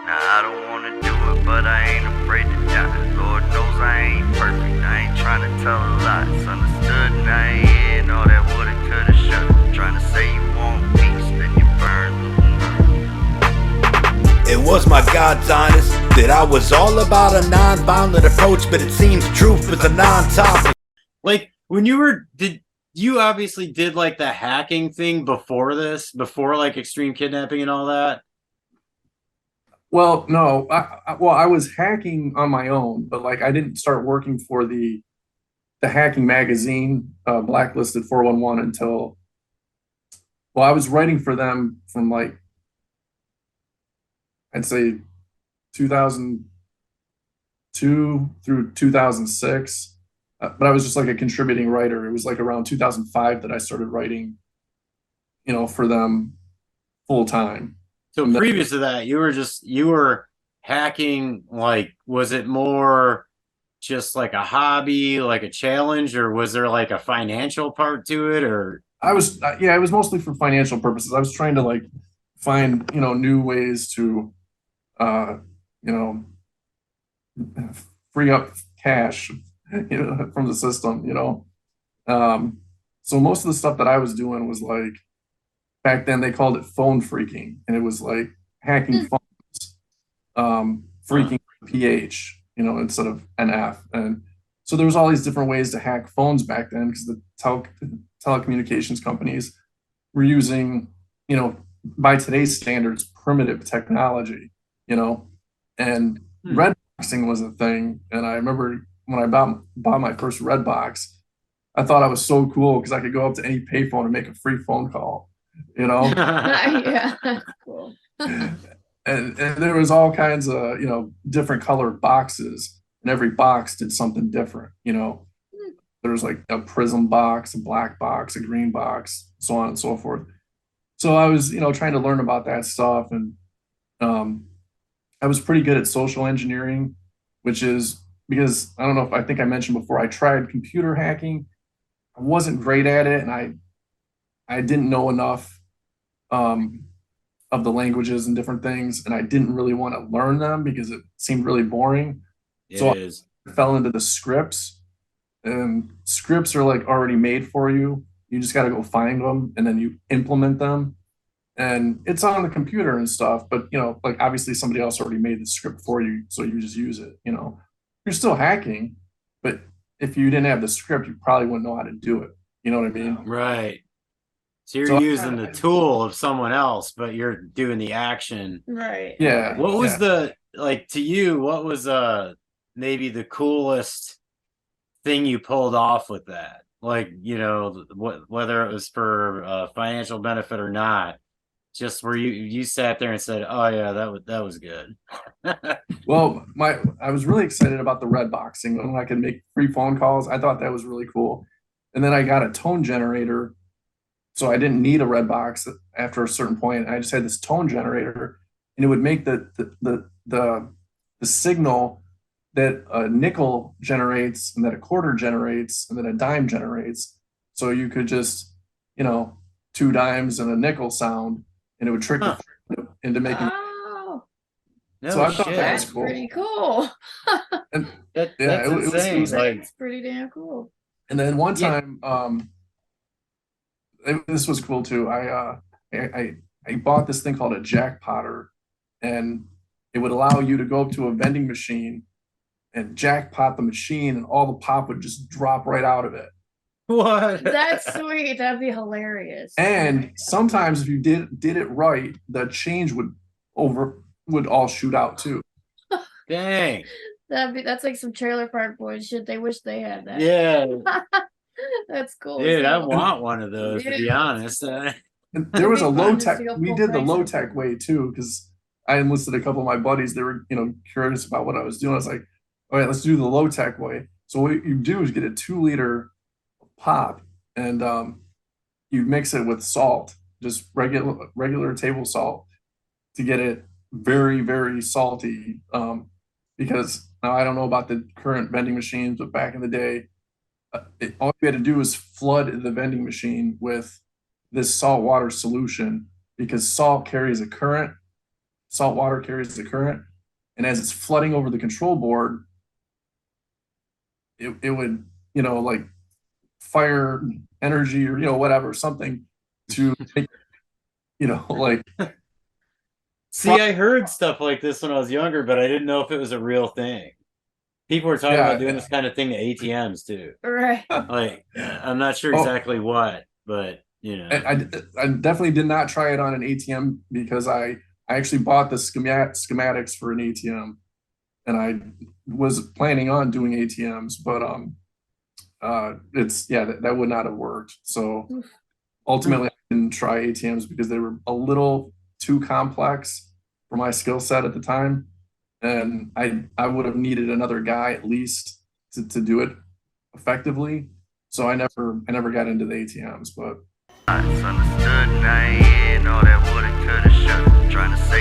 Nah, I don't wanna do it, but I ain't afraid to die. Lord knows I ain't perfect. I ain't trying to tell a lie. It's understood and I ain't in all that woulda, coulda, shoulda. Trying to say you want peace, then you burn the. It was my God's honest that I was all about a non-violent approach, but it seems truth was a non-topic. Like you obviously did like the hacking thing before before like Extreme Kidnapping and all that? Well, no, I was hacking on my own, but like I didn't start working for the hacking magazine, Blacklisted 411 until, well, I was writing for them from like, I'd say 2002 through 2006. But I was just like a contributing writer. It was like around 2005 that I started writing, for them full time. So previous to that, you were hacking, like, was it more just like a hobby, like a challenge, or was there like a financial part to it? Or it was mostly for financial purposes. I was trying to like find, new ways to, you know, free up cash, from the system, So most of the stuff that I was doing was like, back then they called it phone freaking, and it was like hacking phones, freaking PH, instead of NF. And so there was all these different ways to hack phones back then because the telecommunications companies were using, by today's standards, primitive technology, and red boxing was a thing. And I remember when I bought my first red box, I thought I was so cool because I could go up to any payphone and make a free phone call, Yeah, cool. and there was all kinds of, different colored boxes, and every box did something different, There was like a prism box, a black box, a green box, so on and so forth. So I was, trying to learn about that stuff. And I was pretty good at social engineering, which is because I don't know if I think I mentioned before, I tried computer hacking. I wasn't great at it, and I didn't know enough of the languages and different things, and I didn't really want to learn them because it seemed really boring. So I fell into the scripts, and scripts are like already made for you. You just got to go find them and then you implement them. And it's on the computer and stuff, but like obviously somebody else already made the script for you, so you just use it. You're still hacking, but if you didn't have the script, you probably wouldn't know how to do it. You know what I mean? Right. So you're using the tool of someone else, but you're doing the action. Right. Yeah. What was to you, what was maybe the coolest thing you pulled off with that? Like, whether it was for financial benefit or not, just where you sat there and said, "Oh yeah, that was good." Well, I was really excited about the red boxing when I could make free phone calls. I thought that was really cool. And then I got a tone generator, so I didn't need a red box after a certain point. I just had this tone generator, and it would make the signal that a nickel generates, and that a quarter generates, and that a dime generates. So you could just, 2 dimes and a nickel sound, and it would trick you into making. Oh, So I thought that was that's cool. pretty cool. And that's it was like, That's pretty damn cool. And then one time, this was cool too. I bought this thing called a jackpotter, and it would allow you to go up to a vending machine and jackpot the machine, and all the pop would just drop right out of it. what? That's sweet. That'd be hilarious. And sometimes if you did it right, the change would all shoot out too. Dang. That's like some Trailer Park Boys shit. They wish they had that. Yeah. That's cool. Dude, I want one of those, to be honest. And there was a low tech. We did the price low of tech them. way too, because I enlisted a couple of my buddies. They were, curious about what I was doing. I was like, all right, let's do the low tech way. So what you do is get a 2-liter pop, and you mix it with salt, just regular table salt, to get it very, very salty. Because now I don't know about the current vending machines, but back in the day, all you had to do was flood the vending machine with this saltwater solution, because salt carries a current, salt water carries the current, and as it's flooding over the control board, it would, like fire energy or, whatever, something to make, like. See, I heard stuff like this when I was younger, but I didn't know if it was a real thing. People were talking about doing this kind of thing to ATMs too. Right. Like, I'm not sure exactly what, but I definitely did not try it on an ATM because I actually bought the schematics for an ATM, and I was planning on doing ATMs, but that would not have worked. So ultimately, I didn't try ATMs because they were a little too complex for my skill set at the time, and I would have needed another guy at least to do it effectively. So I never got into the ATMs, but Understood, and I ain't hearing all that woulda, coulda, shoulda. Trying to say